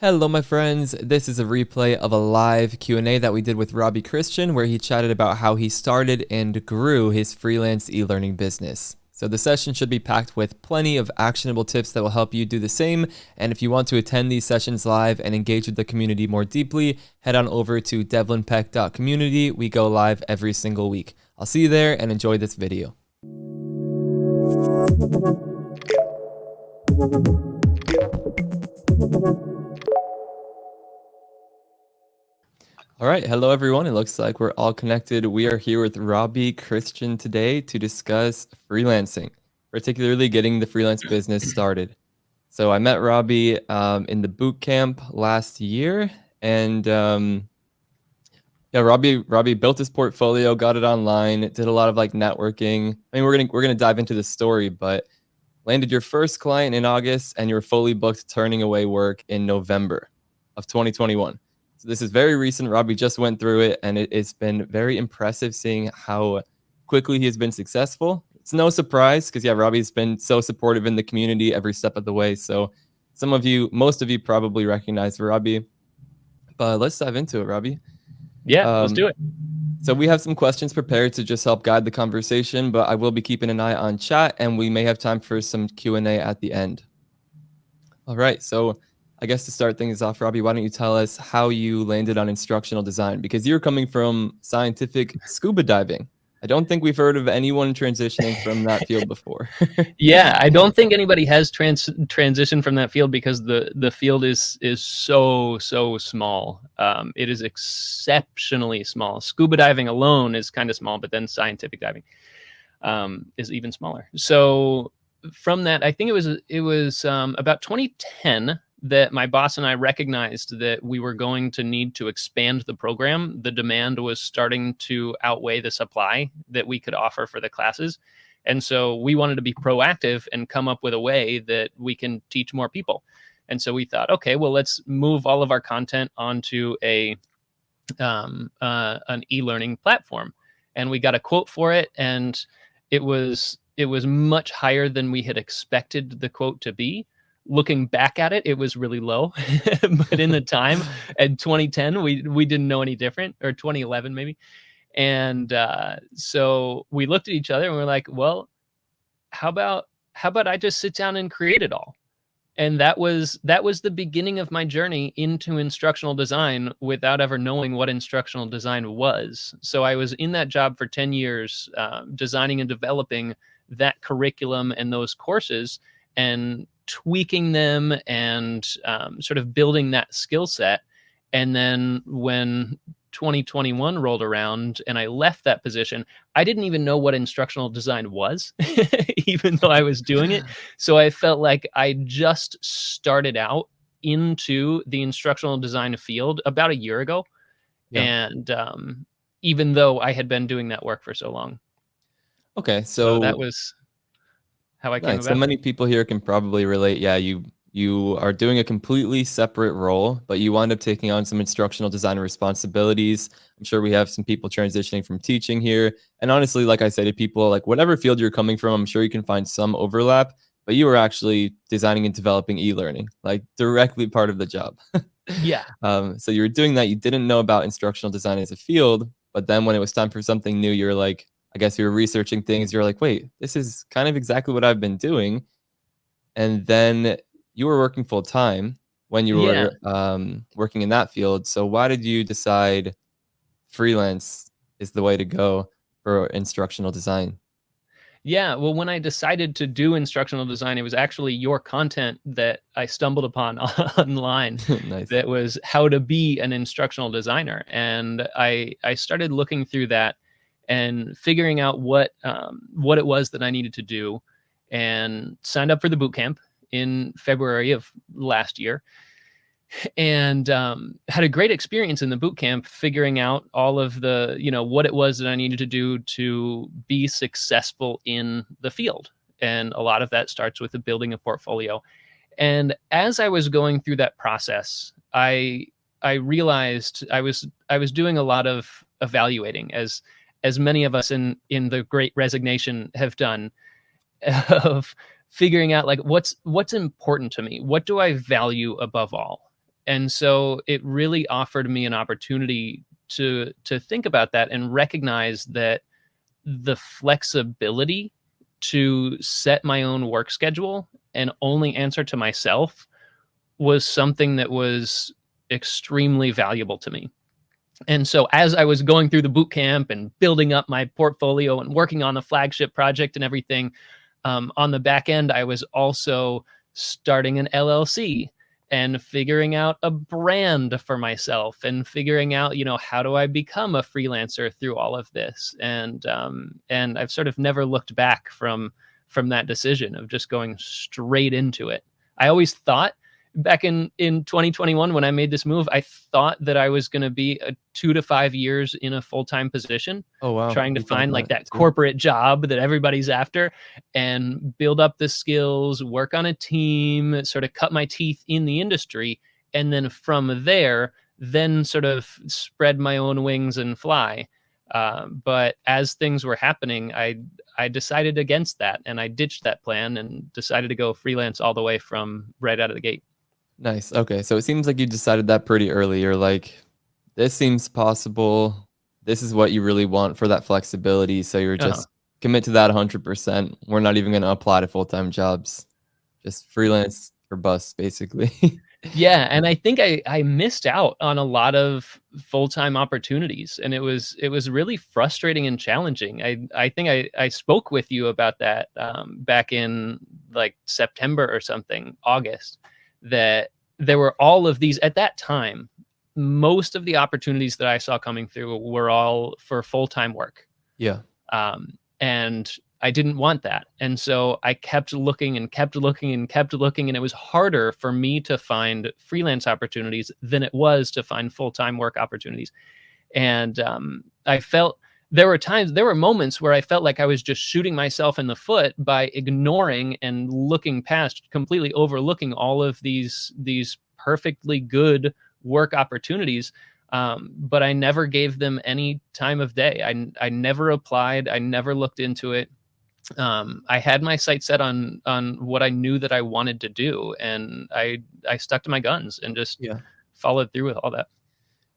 Hello, my friends. This is a replay of a live Q&A that we did with Robbie Christian, where he chatted about how he started and grew his freelance e-learning business. So the session should be packed with plenty of actionable tips that will help you do the same. And if you want to attend these sessions live and engage with the community more deeply, head on over to devlinpeck.community. We go live every single week. I'll see you there and enjoy this video. All right. Hello, everyone. It looks like we're all connected. We are here with Robbie Christian today to discuss freelancing, particularly getting the freelance business started. So I met Robbie in the boot camp last year, and Robbie built his portfolio, got it online, did a lot of like networking. I mean, we're gonna dive into the story, but landed your first client in August, and you're fully booked, turning away work in November of 2021. So this is very recent. Robbie just went through it, and it's been very impressive seeing how quickly he has been successful. It's no surprise because, Robbie's been so supportive in the community every step of the way. So most of you probably recognize Robbie, but let's dive into it, Robbie. Yeah, let's do it. So we have some questions prepared to just help guide the conversation, but I will be keeping an eye on chat, and we may have time for some Q&A at the end. All right, so I guess to start things off, Robbie, why don't you tell us how you landed on instructional design? Because you're coming from scientific scuba diving. I don't think we've heard of anyone transitioning from that field before. Yeah, I don't think anybody has transitioned from that field because the field is so small. It is exceptionally small. Scuba diving alone is kind of small, but then scientific diving is even smaller. So from that, I think it was about 2010 that my boss and I recognized that we were going to need to expand the program. The demand was starting to outweigh the supply that we could offer for the classes. And so we wanted to be proactive and come up with a way that we can teach more people. And so we thought, okay, well, let's move all of our content onto an e-learning platform. And we got a quote for it, and it was much higher than we had expected the quote to be. Looking back at it, it was really low, but in the time, at 2010, we didn't know any different, or 2011 maybe. And so we looked at each other and we're like, well, how about I just sit down and create it all? And that was the beginning of my journey into instructional design without ever knowing what instructional design was. So I was in that job for 10 years, designing and developing that curriculum and those courses, and tweaking them and sort of building that skill set. And then when 2021 rolled around and I left that position, I didn't even know what instructional design was, even though I was doing it. So I felt like I just started out into the instructional design field about a year ago. Yeah. And even though I had been doing that work for so long. Okay, so that was how I came about. So many people here can probably relate. Yeah, you are doing a completely separate role, but you wind up taking on some instructional design responsibilities. I'm sure we have some people transitioning from teaching here. And honestly, like I said to people, like whatever field you're coming from, I'm sure you can find some overlap, but you were actually designing and developing e-learning, like directly part of the job. Yeah. So you were doing that. You didn't know about instructional design as a field, but then when it was time for something new, you're like, I guess you were researching things. You're like, wait, this is kind of exactly what I've been doing. And then you were working full time when you were working in that field. So why did you decide freelance is the way to go for instructional design? Yeah, well, when I decided to do instructional design, it was actually your content that I stumbled upon online. Nice. That was how to be an instructional designer. And I started looking through that and figuring out what it was that I needed to do, and signed up for the boot camp in February of last year, and had a great experience in the boot camp, figuring out all of the, what it was that I needed to do to be successful in the field. And a lot of that starts with the building a portfolio. And as I was going through that process, I realized I was doing a lot of evaluating, as many of us in the Great Resignation have done, of figuring out like what's important to me, what do I value above all, And so it really offered me an opportunity to think about that and recognize that the flexibility to set my own work schedule and only answer to myself was something that was extremely valuable to me. And so as I was going through the boot camp and building up my portfolio and working on the flagship project and everything, on the back end, I was also starting an LLC and figuring out a brand for myself and figuring out, how do I become a freelancer through all of this? And I've sort of never looked back from that decision of just going straight into it. I always thought back in 2021 when I made this move, I thought that I was going to be 2 to 5 years in a full-time position, Oh wow, trying to you thought find like that too. corporate job that everybody's after and build up the skills, work on a team, sort of cut my teeth in the industry. And then from there, then sort of spread my own wings and fly. But as things were happening, I decided against that and I ditched that plan and decided to go freelance all the way from right out of the gate. Nice. Okay. So it seems like you decided that pretty early. You're like, this seems possible. This is what you really want for that flexibility. So you're Uh-huh. just commit to that 100%. We're not even going to apply to full-time jobs. Just freelance or bust, basically. Yeah, and I think I missed out on a lot of full-time opportunities, and it was really frustrating and challenging. I think I spoke with you about that back in like September or something, August, that there were all of these at that time. Most of the opportunities that I saw coming through were all for full-time work. Yeah. And I didn't want that. And so I kept looking and kept looking and kept looking. And it was harder for me to find freelance opportunities than it was to find full-time work opportunities. And I felt there were moments where I felt like I was just shooting myself in the foot by ignoring and looking past, completely overlooking all of these perfectly good work opportunities. But I never gave them any time of day. I never applied. I never looked into it. I had my sights set on what I knew that I wanted to do, and I stuck to my guns and just Yeah. followed through with all that.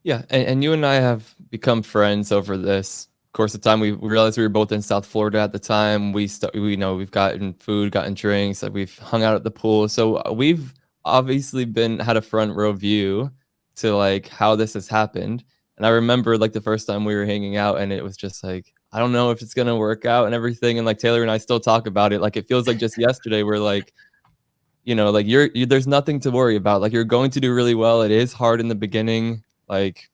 Yeah, and you and I have become friends over this course of time. We realized we were both in South Florida at the time. We know we've gotten food, gotten drinks, like we've hung out at the pool. So we've obviously been had a front row view to like how this has happened. And I remember like the first time we were hanging out, and it was just like I don't know if it's gonna work out and everything. And like Taylor and I still talk about it. Like it feels like just yesterday we're like, like there's nothing to worry about. Like you're going to do really well. It is hard in the beginning. Like,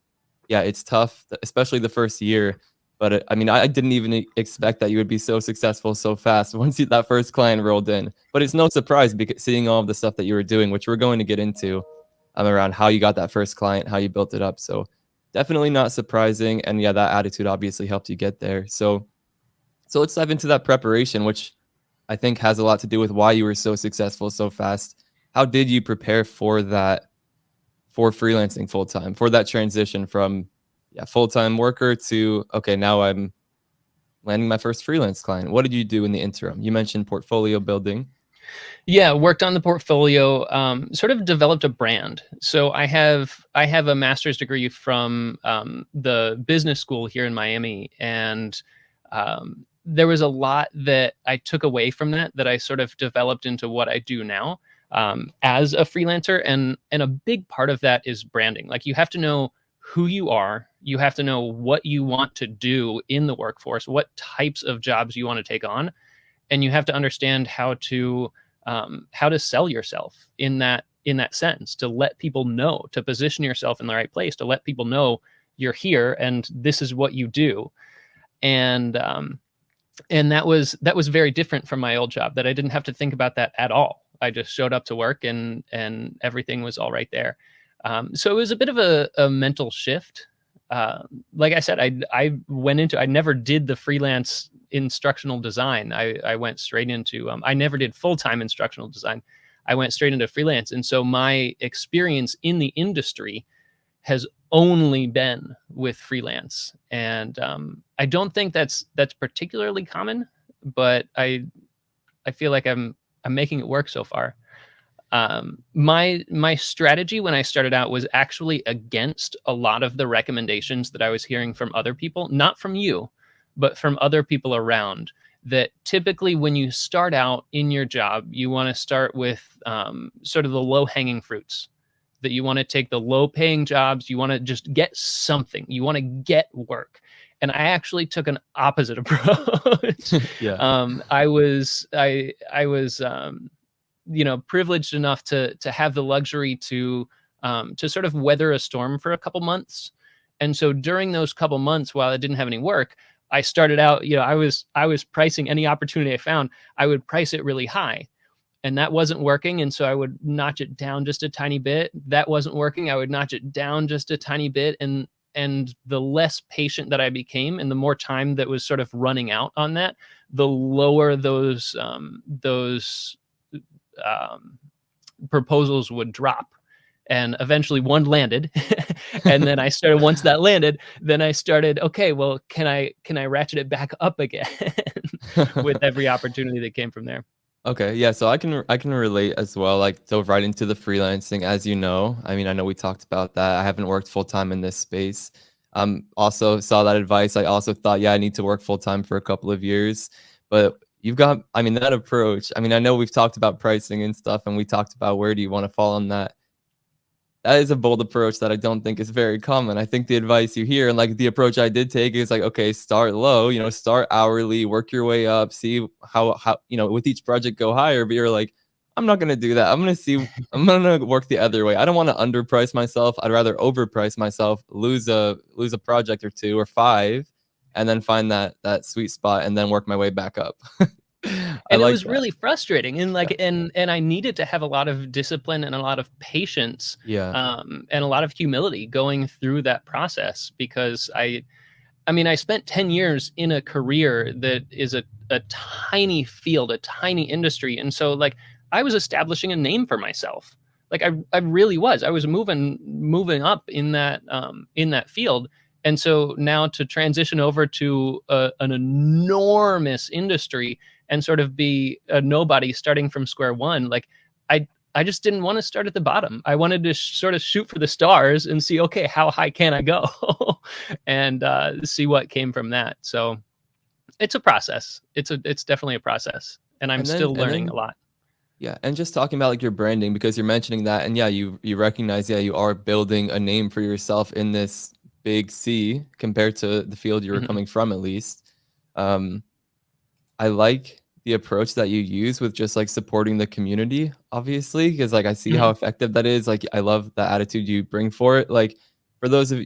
yeah, it's tough, especially the first year. But I mean, I didn't even expect that you would be so successful so fast once that first client rolled in. But it's no surprise because seeing all of the stuff that you were doing, which we're going to get into, around how you got that first client, how you built it up. So definitely not surprising. And yeah, that attitude obviously helped you get there. So let's dive into that preparation, which I think has a lot to do with why you were so successful so fast. How did you prepare for that, for freelancing full time, for that transition from full time worker to okay, now I'm landing my first freelance client? What did you do in the interim? You mentioned portfolio building. Yeah, worked on the portfolio, sort of developed a brand. So I have a master's degree from the business school here in Miami, and there was a lot that I took away from that I sort of developed into what I do now as a freelancer, and a big part of that is branding. Like you have to know who you are, you have to know what you want to do in the workforce, what types of jobs you want to take on, and you have to understand how to sell yourself in that sense, to let people know, to position yourself in the right place, to let people know you're here and this is what you do. And that was very different from my old job, that I didn't have to think about that at all. I just showed up to work and everything was all right there. So it was a bit of a mental shift. Like I said, I never did the freelance instructional design. I went straight into, I never did full-time instructional design. I went straight into freelance. And so my experience in the industry has only been with freelance. And I don't think that's particularly common, but I feel like I'm making it work so far. My strategy when I started out was actually against a lot of the recommendations that I was hearing from other people, not from you, but from other people around. That typically when you start out in your job, you want to start with sort of the low hanging fruits. That you want to take the low paying jobs, you want to just get something, you want to get work. And I actually took an opposite approach. Yeah. I was privileged enough to have the luxury to sort of weather a storm for a couple months. And so during those couple months, while I didn't have any work, I started out, I was pricing any opportunity I found. I would price it really high, and that wasn't working. And so I would notch it down just a tiny bit. That wasn't working. I would notch it down just a tiny bit. And the less patient that I became and the more time that was sort of running out on that, the lower those proposals would drop. And eventually one landed. And then once that landed, then I started, okay, well, can I ratchet it back up again with every opportunity that came from there? Okay, yeah, so I can relate as well, like dove right into the freelancing, as you know. I mean, I know we talked about that. I haven't worked full time in this space. Also saw that advice. I also thought, yeah, I need to work full time for a couple of years. But you've got, I mean, that approach. I mean, I know we've talked about pricing and stuff, and we talked about where do you want to fall on that. That is a bold approach that I don't think is very common. I think the advice you hear and like the approach I did take is like, okay, start low, start hourly, work your way up, see how, with each project go higher. But you're like, I'm not going to do that. I'm going to work the other way. I don't want to underprice myself. I'd rather overprice myself, lose a project or two or five, and then find that sweet spot and then work my way back up. I And it like was that. really frustrating, and and I needed to have a lot of discipline and a lot of patience, Yeah. and a lot of humility going through that process, because I mean, I spent 10 years in a career that is a tiny field, a tiny industry. And so like I was establishing a name for myself. Like I really was. I was moving up in that field. And so now to transition over to an enormous industry and sort of be a nobody starting from square one, like I just didn't want to start at the bottom. I wanted to sort of shoot for the stars and see, okay, how high can I go? And see what came from that. So it's a process. It's definitely a process, and I'm And then still learning a lot. yeah, and just talking about like your branding because you're mentioning that, and yeah, you recognize, yeah, you are building a name for yourself in this big C compared to the field you were Mhm. coming from, at least. Um, I like the approach that you use with just like supporting the community, obviously, because like I see how Mhm. effective that is. Like I love the attitude you bring for it. Like for those of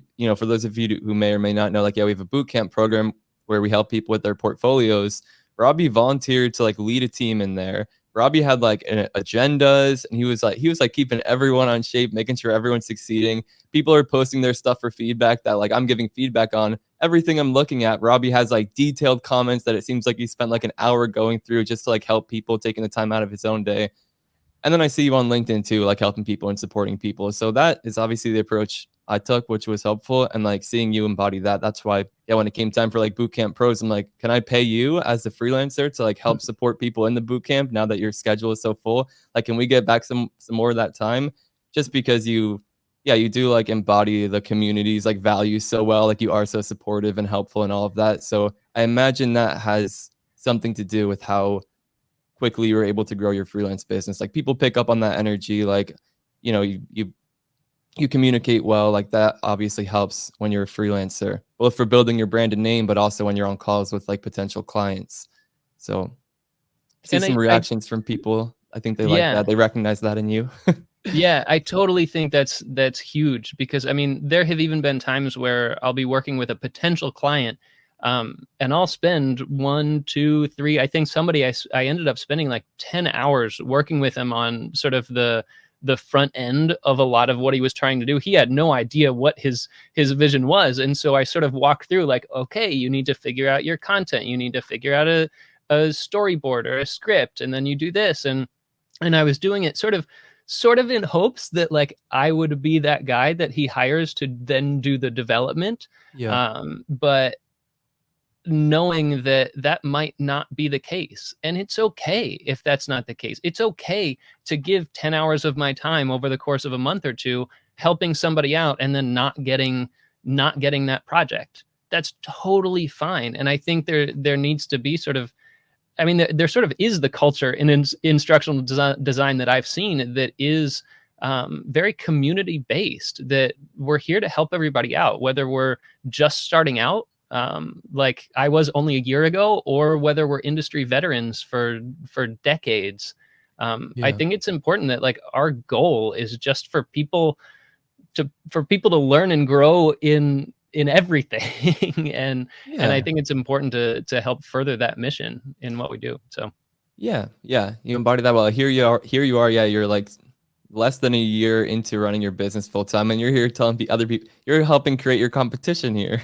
you who may or may not know, like yeah, we have a boot camp program where we help people with their portfolios. Robbie volunteered to like lead a team in there. Robbie had like agendas, and he was like keeping everyone on shape, making sure everyone's succeeding. People are posting their stuff for feedback that like I'm giving feedback on everything I'm looking at. Robbie has like detailed comments that it seems like he spent like an hour going through just to like help people, taking the time out of his own day. And then I see you on LinkedIn too, like helping people and supporting people. So that is obviously the approach I took, which was helpful. And like seeing you embody that, that's why, yeah, when it came time for like bootcamp pros, I'm like, can I pay you as the freelancer to like help support people in the bootcamp now that your schedule is so full? Like, can we get back some more of that time? Just because you do like embody the community's like values so well, like you are so supportive and helpful and all of that. So I imagine that has something to do with how quickly you were able to grow your freelance business. Like people pick up on that energy, like you communicate well, like that obviously helps when you're a freelancer, both for building your brand and name, but also when you're on calls with like potential clients. So I see And some I reactions from people. I think they like yeah. that. They recognize that in you. Yeah, I totally think that's huge, because I mean, there have even been times where I'll be working with a potential client, and I'll spend 1, 2, 3. I think I ended up spending like 10 hours working with him on sort of the front end of a lot of what he was trying to do. He had no idea what his vision was, and so I sort of walked through like, okay, you need to figure out your content, you need to figure out a storyboard or a script, and then you do this, and I was doing it sort of in hopes that like I would be that guy that he hires to then do the development. Yeah. But knowing that that might not be the case. And it's okay if that's not the case. It's okay to give 10 hours of my time over the course of a month or two helping somebody out and then not getting that project. That's totally fine. And I think there needs to be sort of, I mean, there sort of is the culture in instructional design that I've seen that is very community based, that we're here to help everybody out, whether we're just starting out, like I was only a year ago, or whether we're industry veterans for decades. I think it's important that like our goal is just for people to learn and grow in everything. and I think it's important to help further that mission in what we do. So yeah, you embody that well. Here you are. Yeah, you're like less than a year into running your business full time, and you're here telling other people, you're helping create your competition here.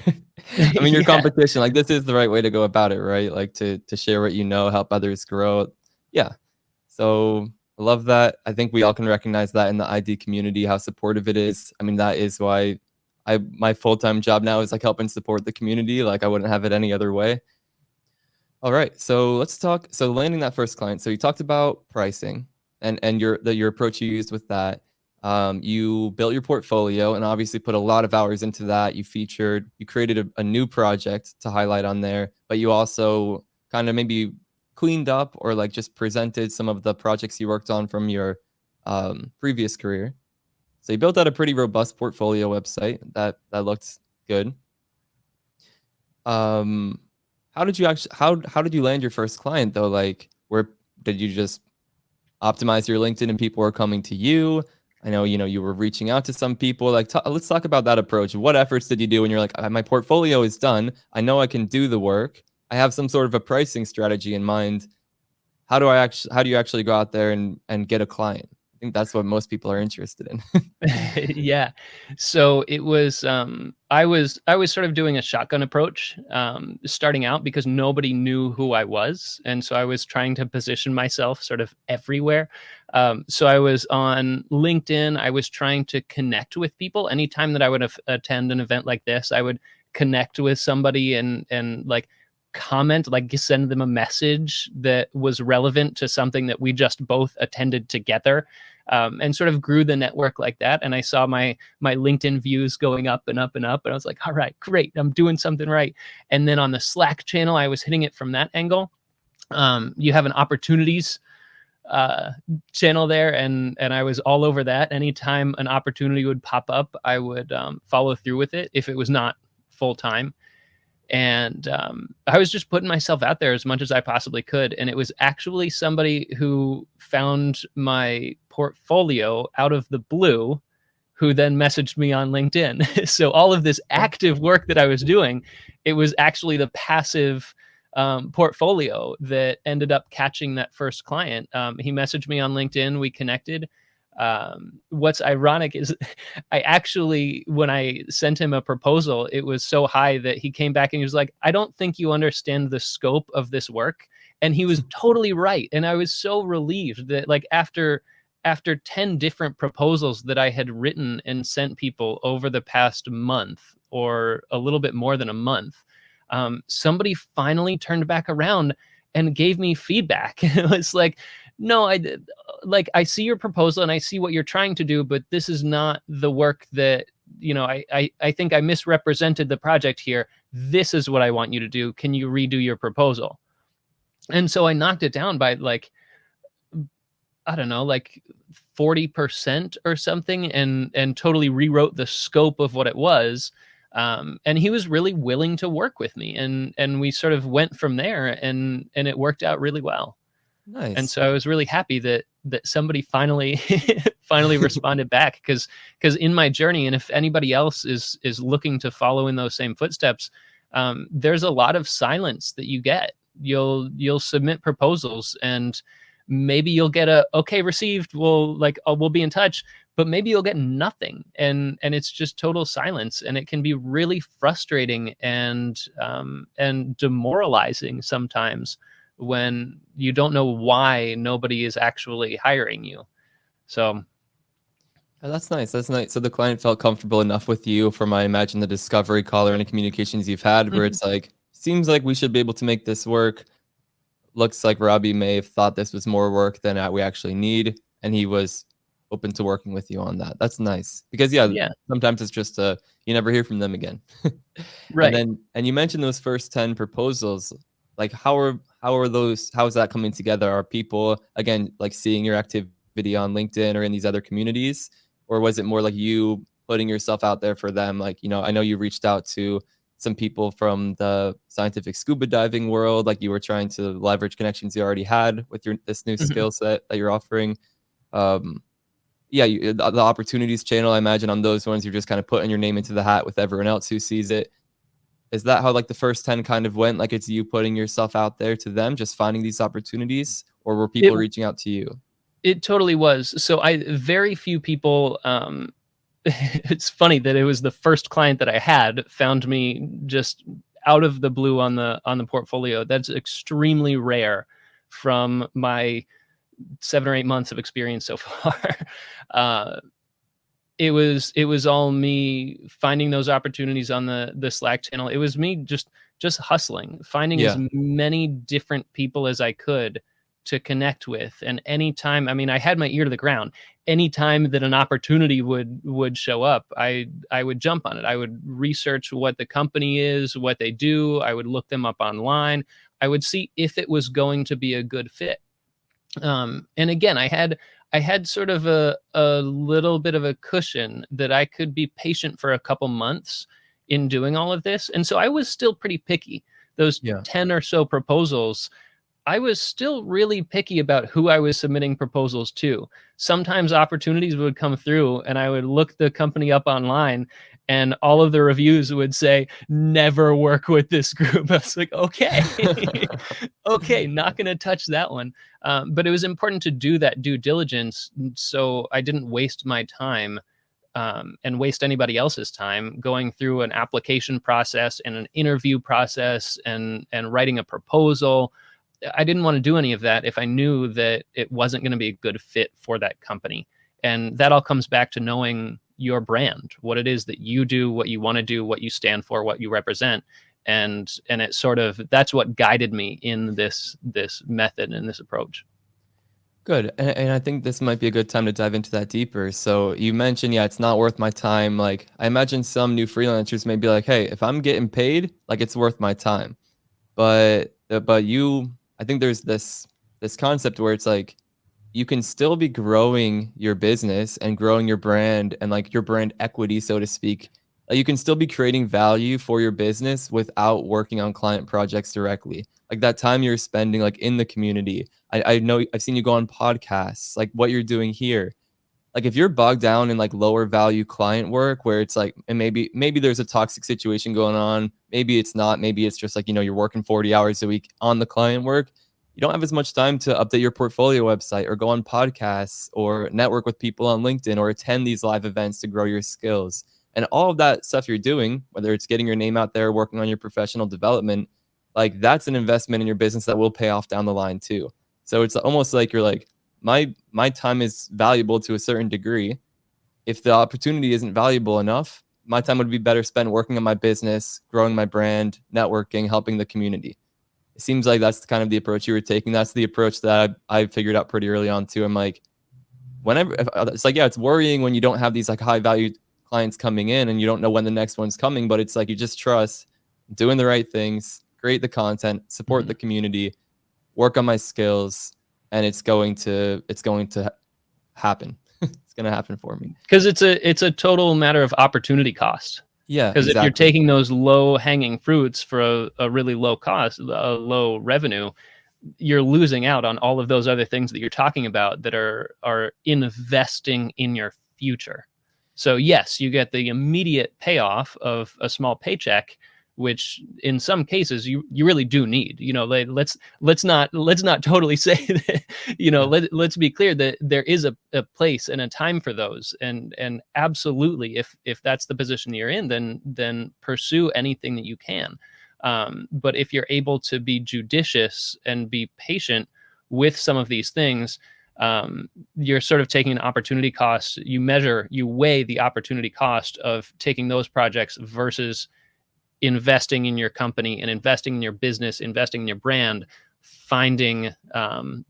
I mean, your competition, like this is the right way to go about it, right? Like to share what you know, help others grow. Yeah. So I love that. I think we all can recognize that in the ID community, how supportive it is. I mean, that is why my full-time job now is like helping support the community. Like I wouldn't have it any other way. All right. So let's talk. So landing that first client. So you talked about pricing and your approach you used with that. You built your portfolio and obviously put a lot of hours into that. You created a new project to highlight on there, but you also kind of maybe cleaned up or like just presented some of the projects you worked on from your previous career. So you built out a pretty robust portfolio website that looked good. How did you land your first client though? Like, where did you just optimize your LinkedIn and people were coming to you? I know, you were reaching out to some people. Like, let's talk about that approach. What efforts did you do when you're like, my portfolio is done. I know I can do the work. I have some sort of a pricing strategy in mind. How do you actually go out there and get a client? I think that's what most people are interested in. Yeah. So it was, I was sort of doing a shotgun approach, starting out because nobody knew who I was. And so I was trying to position myself sort of everywhere. So I was on LinkedIn. I was trying to connect with people. Anytime that I would attend an event like this, I would connect with somebody and like comment, like send them a message that was relevant to something that we just both attended together. And sort of grew the network like that. And I saw my LinkedIn views going up and up and up. And I was like, all right, great. I'm doing something right. And then on the Slack channel, I was hitting it from that angle. You have an opportunities channel there. And I was all over that. Anytime an opportunity would pop up, I would follow through with it if it was not full time. And I was just putting myself out there as much as I possibly could. And it was actually somebody who found my portfolio out of the blue who then messaged me on LinkedIn. So all of this active work that I was doing, it was actually the passive portfolio that ended up catching that first client. He messaged me on LinkedIn. We connected. What's ironic is I actually, when I sent him a proposal, it was so high that he came back and he was like, I don't think you understand the scope of this work. And he was totally right. And I was so relieved that like after 10 different proposals that I had written and sent people over the past month or a little bit more than a month, somebody finally turned back around and gave me feedback. It was like, no, I see your proposal and I see what you're trying to do, but this is not the work that, I think I misrepresented the project here. This is what I want you to do. Can you redo your proposal? And so I knocked it down by like, I don't know, like 40% or something, and totally rewrote the scope of what it was. And he was really willing to work with me, and we sort of went from there, and it worked out really well. Nice. And so I was really happy that somebody finally responded back, because in my journey, and if anybody else is looking to follow in those same footsteps, there's a lot of silence that you get. You'll submit proposals and maybe you'll get a okay received. We'll be in touch, but maybe you'll get nothing, and it's just total silence, and it can be really frustrating and demoralizing sometimes when you don't know why nobody is actually hiring you. So that's nice. That's nice. So the client felt comfortable enough with you from, I imagine, the discovery call or any communications you've had where it's like, seems like we should be able to make this work. Looks like Robbie may have thought this was more work than we actually need, and he was open to working with you on that. That's nice because Yeah, sometimes it's just you never hear from them again. right. And you mentioned those first 10 proposals. Like how are those? How is that coming together? Are people again like seeing your activity on LinkedIn or in these other communities, or was it more like you putting yourself out there for them? Like, I know you reached out to some people from the scientific scuba diving world, like you were trying to leverage connections you already had with this new Mhm. skill set that you're offering. Um, yeah, the opportunities channel, I imagine on those ones, you're just kind of putting your name into the hat with everyone else who sees it. Is that how like the first 10 kind of went? Like it's you putting yourself out there to them, just finding these opportunities, or were It people reaching out to you? it totally was. So very few people. It's funny that it was the first client that I had found me just out of the blue on the portfolio. That's extremely rare from my 7 or 8 months of experience so far. uh, it was all me finding those opportunities on the Slack channel. It was me just hustling, finding as Yeah. many different people as I could to connect with. And anytime, I mean, I had my ear to the ground. Anytime that an opportunity would show up, I would jump on it. I would research what the company is, what they do. I would look them up online. I would see if it was going to be a good fit. And again, I had sort of a little bit of a cushion that I could be patient for a couple months in doing all of this, and so I was still pretty picky. Those Yeah. 10 or so proposals, I was still really picky about who I was submitting proposals to. Sometimes opportunities would come through and I would look the company up online and all of the reviews would say, never work with this group. I was like, okay, okay, not going to touch that one. But it was important to do that due diligence so I didn't waste my time and waste anybody else's time going through an application process and an interview process and writing a proposal. I didn't want to do any of that if I knew that it wasn't going to be a good fit for that company. And that all comes back to knowing your brand, what it is that you do, what you want to do, what you stand for, what you represent. And it sort of, that's what guided me in this method and this approach. Good. And I think this might be a good time to dive into that deeper. So you mentioned, yeah, it's not worth my time. Like I imagine some new freelancers may be like, hey, if I'm getting paid, like it's worth my time. But I think there's this concept where it's like you can still be growing your business and growing your brand and like your brand equity, so to speak. Like, you can still be creating value for your business without working on client projects directly. Like that time you're spending like in the community. I know I've seen you go on podcasts, like what you're doing here. Like if you're bogged down in like lower value client work where it's like, and maybe there's a toxic situation going on, maybe it's not, maybe it's just like, you're working 40 hours a week on the client work, you don't have as much time to update your portfolio website or go on podcasts or network with people on LinkedIn or attend these live events to grow your skills. And all of that stuff you're doing, whether it's getting your name out there, working on your professional development, like that's an investment in your business that will pay off down the line too. So it's almost like you're like, my time is valuable to a certain degree. If the opportunity isn't valuable enough, my time would be better spent working on my business, growing my brand, networking, helping the community. It seems like that's kind of the approach you were taking. That's the approach that I figured out pretty early on too. I'm like, it's like, yeah, it's worrying when you don't have these like high value clients coming in and you don't know when the next one's coming, but it's like you just trust doing the right things, create the content, support Mhm. the community, work on my skills, and it's going to happen. It's going to happen for me. Because it's a total matter of opportunity cost. Yeah, Because if you're exactly. taking those low hanging fruits for a really low cost, a low revenue, you're losing out on all of those other things that you're talking about that are investing in your future. So yes, you get the immediate payoff of a small paycheck, which in some cases you really do need. Let's not totally say that. Yeah. Let's be clear that there is a place and a time for those, and absolutely, if that's the position you're in, then pursue anything that you can. But if you're able to be judicious and be patient with some of these things, you're sort of taking an opportunity cost. You weigh the opportunity cost of taking those projects versus investing in your company and investing in your business, investing in your brand, finding,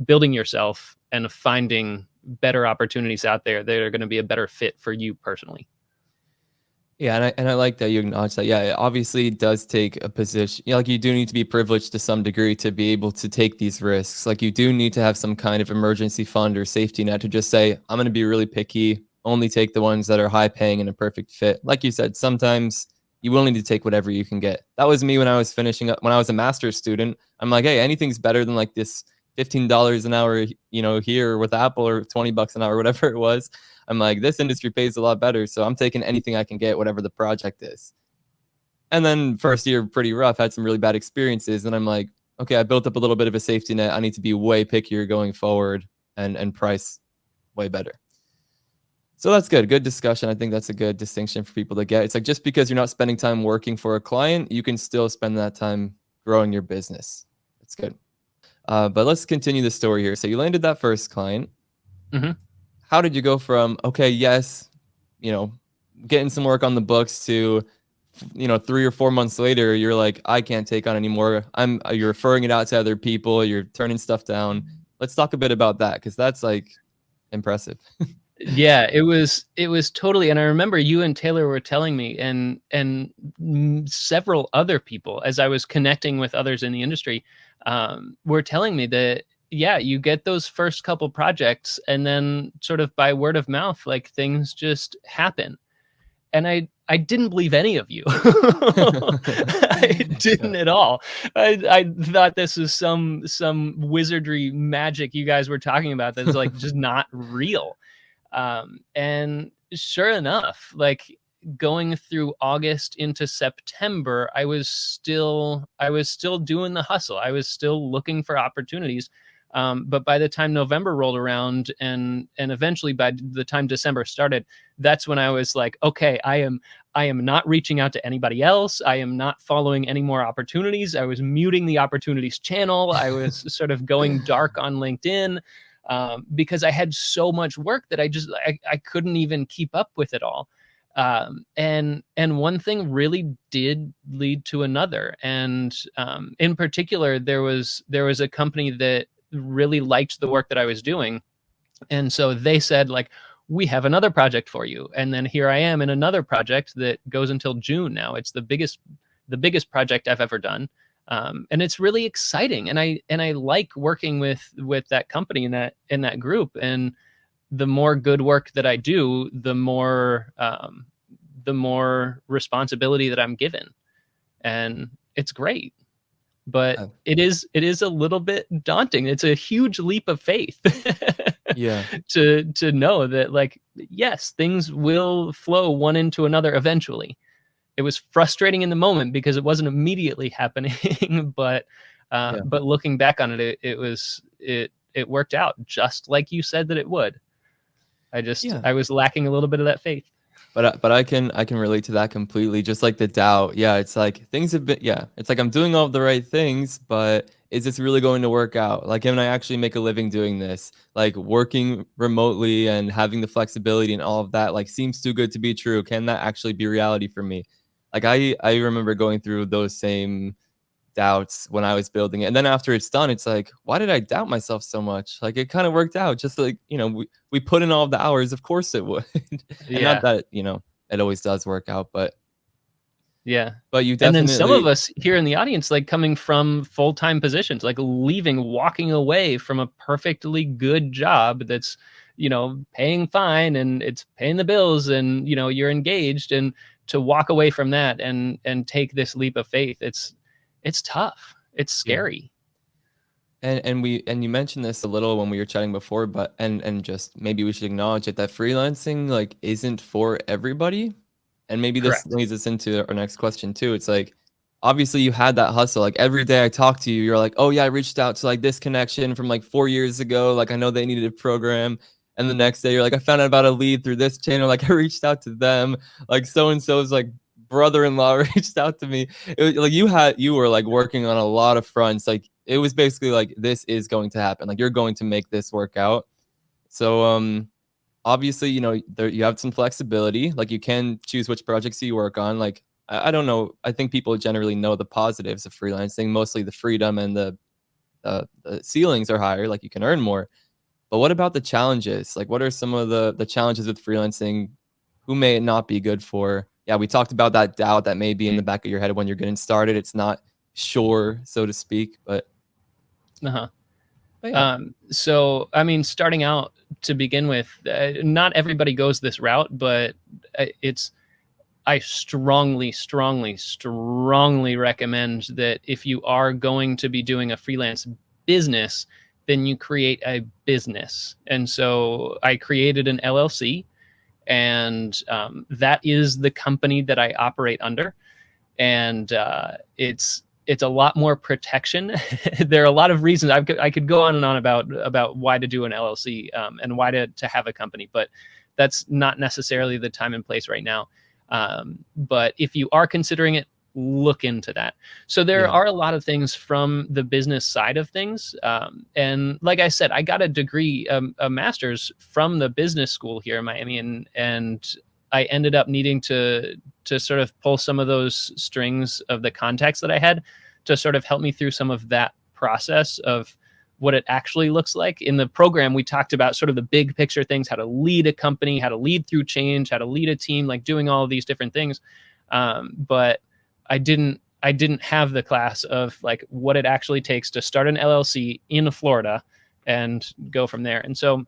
building yourself and finding better opportunities out there that are going to be a better fit for you personally. Yeah, and I like that you acknowledge that. Yeah, it obviously does take a position. You know, like you do need to be privileged to some degree to be able to take these risks. Like you do need to have some kind of emergency fund or safety net to just say, I'm going to be really picky, only take the ones that are high paying and a perfect fit. Like you said, sometimes you will need to take whatever you can get. That was me when I was finishing up, when I was a master's student. I'm like, hey, anything's better than like this $15 an hour, you know, here with Apple, or $20 an hour, whatever it was. I'm like, this industry pays a lot better, so I'm taking anything I can get, whatever the project is. And then first year, pretty rough, had some really bad experiences. And I'm like, okay, I built up a little bit of a safety net. I need to be way pickier going forward and price way better. So that's good. Good discussion. I think that's a good distinction for people to get. It's like, just because you're not spending time working for a client, you can still spend that time growing your business. That's good. But let's continue the story here. So you landed that first client. Mm-hmm. How did you go from, okay, yes, you know, getting some work on the books to, you know, 3 or 4 months later, you're like, I can't take on anymore. You're referring it out to other people. You're turning stuff down. Let's talk a bit about that, because that's like impressive. Yeah, it was totally. And I remember you and Taylor were telling me, and several other people, as I was connecting with others in the industry, were telling me that, yeah, you get those first couple projects, and then sort of by word of mouth, like things just happen. And I didn't believe any of you. I didn't at all. I thought this was some wizardry magic you guys were talking about that's like just not real. And sure enough, like going through August into September, I was still doing the hustle. I was still looking for opportunities. But by the time November rolled around, and eventually by the time December started, that's when I was like, okay, I am not reaching out to anybody else. I am not following any more opportunities. I was muting the opportunities channel. I was sort of going dark on LinkedIn. Because I had so much work that I couldn't even keep up with it all. And one thing really did lead to another. And in particular, there was a company that really liked the work that I was doing. And so they said, like, we have another project for you. And then here I am in another project that goes until June now. It's the biggest project I've ever done. And it's really exciting, and I like working with that company in that group. And the more good work that I do, the more responsibility that I'm given, and it's great. But it is a little bit daunting. It's a huge leap of faith. Yeah. to know that, like, yes, things will flow one into another eventually. It was frustrating in the moment because it wasn't immediately happening, but looking back on it, it worked out just like you said that it would. I was lacking a little bit of that faith. But I can relate to that completely. Just like the doubt. Yeah, it's like things have been. Yeah, it's like I'm doing all the right things, but is this really going to work out? Like, can I actually make a living doing this? Like, working remotely and having the flexibility and all of that, like, seems too good to be true. Can that actually be reality for me? Like, I remember going through those same doubts when I was building it. And then after it's done, it's like, why did I doubt myself so much? Like, it kind of worked out. Just like, you know, we put in all of the hours, of course it would. And not that, you know, it always does work out, but yeah. you And then some of definitely, us here in the audience, like coming from full-time positions, like walking away from a perfectly good job that's, you know, paying fine and it's paying the bills, and, you know, you're engaged, and to walk away from that and take this leap of faith, it's tough. It's scary. and you mentioned this a little when we were chatting before, but and just maybe we should acknowledge it, that freelancing like isn't for everybody. And maybe this Correct. leads us into our next question too. It's like, obviously you had that hustle. Like every day I talk to you, you're like, oh yeah, I reached out to like this connection from like 4 years ago. Like I know they needed a program. And the next day you're like, I found out about a lead through this channel. Like I reached out to them. Like so-and-so's like brother-in-law reached out to me. Like you were like working on a lot of fronts. Like it was basically like, this is going to happen. Like you're going to make this work out. So obviously, you know, there you have some flexibility. Like you can choose which projects you work on. Like I don't know. I think people generally know the positives of freelancing, mostly the freedom and the ceilings are higher, like you can earn more. But what about the challenges? Like, what are some of the challenges with freelancing? Who may it not be good for? Yeah, we talked about that doubt that may be in the back of your head when you're getting started. It's not sure, so to speak. But Uh-huh. yeah, So, I mean, starting out to begin with, not everybody goes this route, but I strongly, strongly, strongly recommend that if you are going to be doing a freelance business, then you create a business. And so I created an LLC, and that is the company that I operate under. And it's a lot more protection. There are a lot of reasons I could go on and on about why to do an LLC, and why to have a company, but that's not necessarily the time and place right now. But if you are considering it, look into that. So there yeah, are a lot of things from the business side of things. And like I said, I got a degree, a master's from the business school here in Miami, and I ended up needing to sort of pull some of those strings of the contacts that I had to sort of help me through some of that process of what it actually looks like. In the program, we talked about sort of the big picture things, how to lead a company, how to lead through change, how to lead a team, like doing all of these different things. But I didn't have the class of like what it actually takes to start an LLC in Florida and go from there. And so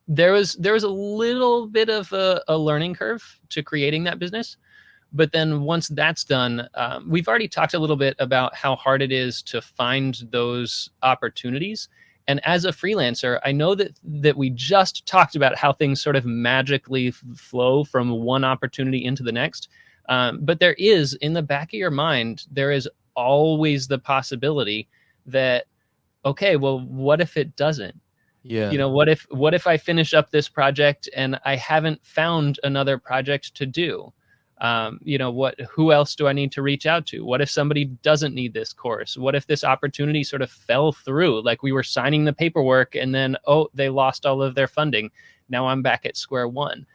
there was a little bit of a learning curve to creating that business. But then once that's done, we've already talked a little bit about how hard it is to find those opportunities. And as a freelancer, I know that we just talked about how things sort of magically flow from one opportunity into the next. But there is, in the back of your mind, there is always the possibility that, okay, well, what if it doesn't? yeah, You know, what if I finish up this project and I haven't found another project to do? You know, who else do I need to reach out to? What if somebody doesn't need this course? What if this opportunity sort of fell through? Like we were signing the paperwork and then, oh, they lost all of their funding. Now I'm back at square one.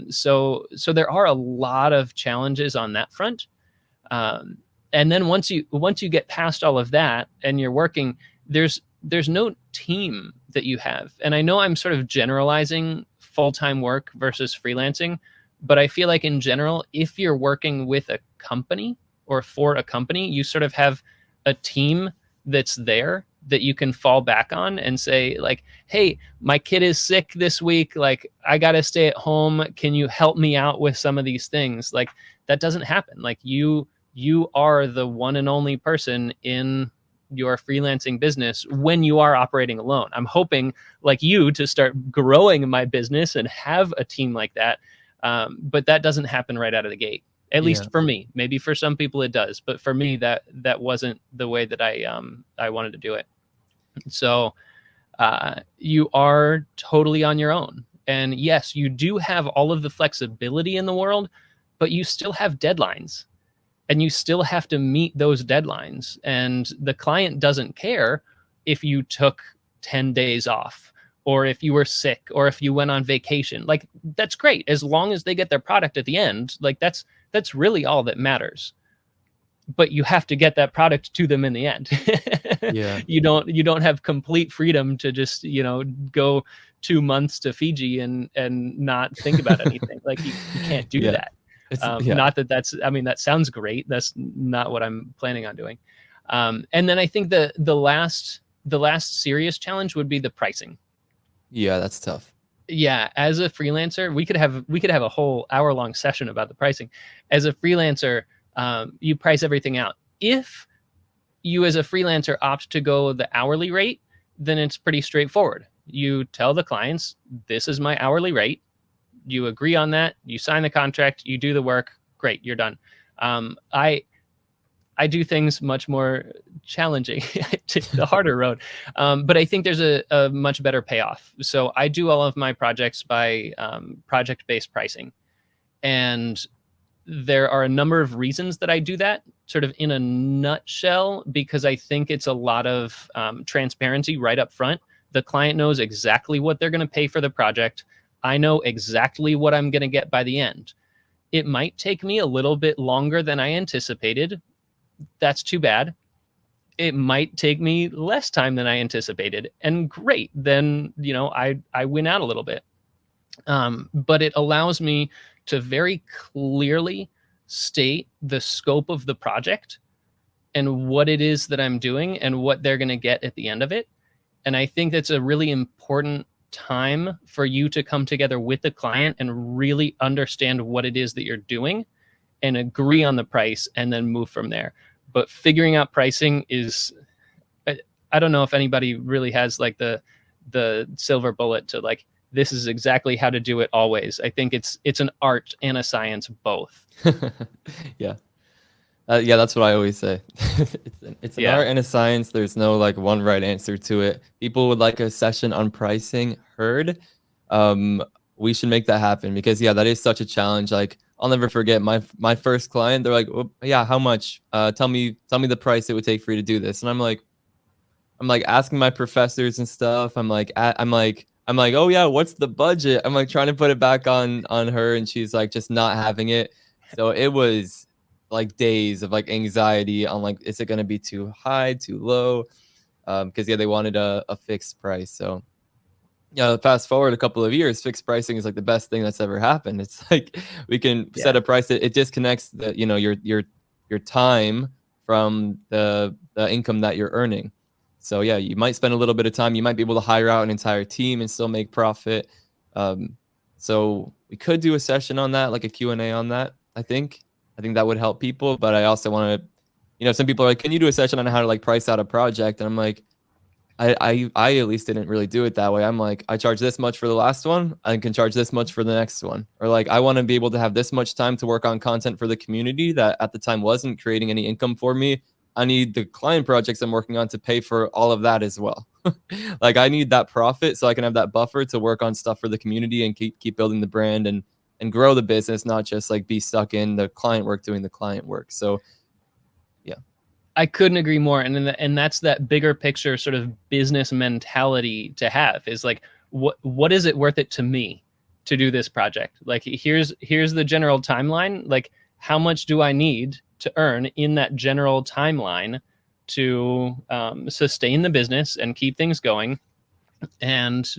So there are a lot of challenges on that front. And then once you get past all of that and you're working, there's no team that you have. And I know I'm sort of generalizing full-time work versus freelancing, but I feel like in general, if you're working with a company or for a company, you sort of have a team that's there that you can fall back on and say like, hey, my kid is sick this week. Like I got to stay at home. Can you help me out with some of these things? Like that doesn't happen. Like you are the one and only person in your freelancing business when you are operating alone. I'm hoping like you to start growing my business and have a team like that. But that doesn't happen right out of the gate, at yeah, least for me. Maybe for some people it does, but for me, that wasn't the way that I wanted to do it. So you are totally on your own. And yes, you do have all of the flexibility in the world, but you still have deadlines and you still have to meet those deadlines. And the client doesn't care if you took 10 days off or if you were sick or if you went on vacation. Like that's great as long as they get their product at the end. Like that's really all that matters. But you have to get that product to them in the end. yeah, You don't have complete freedom to just, go 2 months to Fiji and not think about anything. Like you can't do yeah. that. It's yeah, Not that I mean, that sounds great. That's not what I'm planning on doing. And then I think the last serious challenge would be the pricing. yeah. That's tough. Yeah, as a freelancer, we could have a whole hour-long session about the pricing. As a freelancer, you price everything out. If you as a freelancer opt to go the hourly rate, then it's pretty straightforward. You tell the clients, this is my hourly rate. You agree on that. You sign the contract. You do the work. Great, you're done. I do things much more challenging, the harder road. But I think there's a much better payoff. So I do all of my projects by project-based pricing. And there are a number of reasons that I do that, sort of in a nutshell, because I think it's a lot of transparency right up front. The client knows exactly what they're going to pay for the project. I know exactly what I'm going to get by the end. It might take me a little bit longer than I anticipated. That's too bad. It might take me less time than I anticipated, and great. Then, I win out a little bit. But it allows me to very clearly state the scope of the project and what it is that I'm doing and what they're going to get at the end of it. And I think that's a really important time for you to come together with the client and really understand what it is that you're doing and agree on the price and then move from there. But figuring out pricing is, I don't know if anybody really has like the silver bullet to like, this is exactly how to do it always. I think it's an art and a science both. Yeah. Yeah, that's what I always say. It's an art and a science. There's no like one right answer to it. People would like a session on pricing. Heard. We should make that happen because that is such a challenge. Like I'll never forget my first client. They're like, oh, yeah, how much? Tell me the price it would take for you to do this. And I'm like asking my professors and stuff. I'm like, oh yeah, what's the budget? I'm like trying to put it back on her, and she's like just not having it. So it was like days of like anxiety on like, is it going to be too high, too low? Because they wanted a fixed price. So fast forward a couple of years, fixed pricing is like the best thing that's ever happened. It's like we can set a price that it disconnects the your time from the income that you're earning. So you might spend a little bit of time. You might be able to hire out an entire team and still make profit. So we could do a session on that, like a Q&A on that. I think that would help people. But I also want to, some people are like, can you do a session on how to like price out a project? And I'm like, I at least didn't really do it that way. I'm like, I charge this much for the last one. I can charge this much for the next one. Or like, I want to be able to have this much time to work on content for the community that at the time wasn't creating any income for me. I need the client projects I'm working on to pay for all of that as well. Like I need that profit so I can have that buffer to work on stuff for the community and keep building the brand and grow the business, not just like be stuck in the client work doing the client work. So I couldn't agree more. And that's that bigger picture sort of business mentality to have is like, what is it worth it to me to do this project? Like, here's the general timeline. Like, how much do I need to earn in that general timeline to sustain the business and keep things going? And,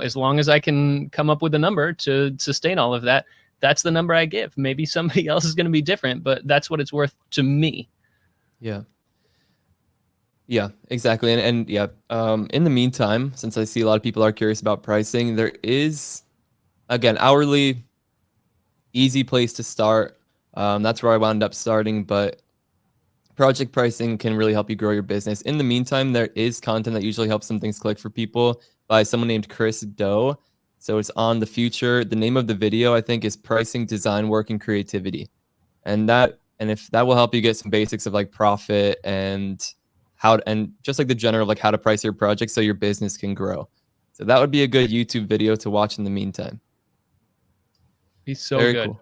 as long as I can come up with a number to sustain all of that, that's the number I give. Maybe somebody else is going to be different, but that's what it's worth to me. Yeah, exactly. And in the meantime, since I see a lot of people are curious about pricing, there is, again, hourly, easy place to start. That's where I wound up starting, but project pricing can really help you grow your business. In the meantime, there is content that usually helps some things click for people by someone named Chris Doe. So it's on The Future. The name of the video, I think, is Pricing, Design, Work, and Creativity. And if that will help you get some basics of like profit and just like the general, like how to price your project so your business can grow. So that would be a good YouTube video to watch in the meantime. He's so very good. Cool.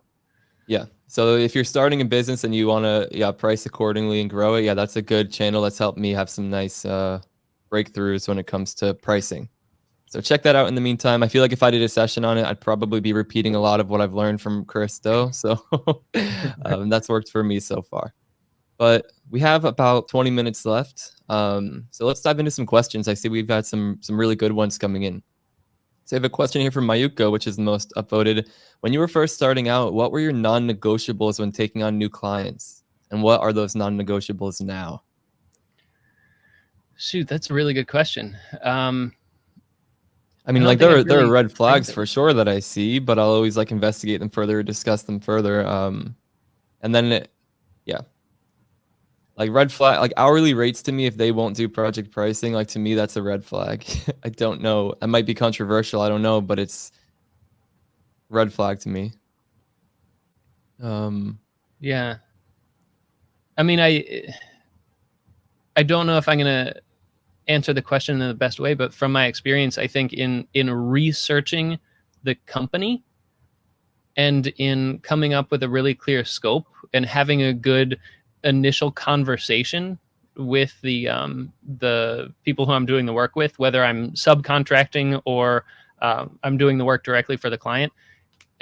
Yeah. So if you're starting a business and you want to price accordingly and grow it, that's a good channel that's helped me have some nice breakthroughs when it comes to pricing. So check that out in the meantime. I feel like if I did a session on it, I'd probably be repeating a lot of what I've learned from Chris Doe. So that's worked for me so far. But we have about 20 minutes left. So let's dive into some questions. I see we've got some really good ones coming in. So I have a question here from Mayuko, which is the most upvoted. When you were first starting out, what were your non-negotiables when taking on new clients? And what are those non-negotiables now? Shoot, that's a really good question. I mean, like there are red flags for sure that I see, but I'll always like investigate them further, discuss them further. And then like red flag, like hourly rates to me, if they won't do project pricing, like to me, that's a red flag. I don't know. It might be controversial. I don't know, but it's red flag to me. Yeah. I mean, I don't know if I'm going to answer the question in the best way, but from my experience, I think in researching the company and in coming up with a really clear scope and having a good initial conversation with the people who I'm doing the work with, whether I'm subcontracting or I'm doing the work directly for the client,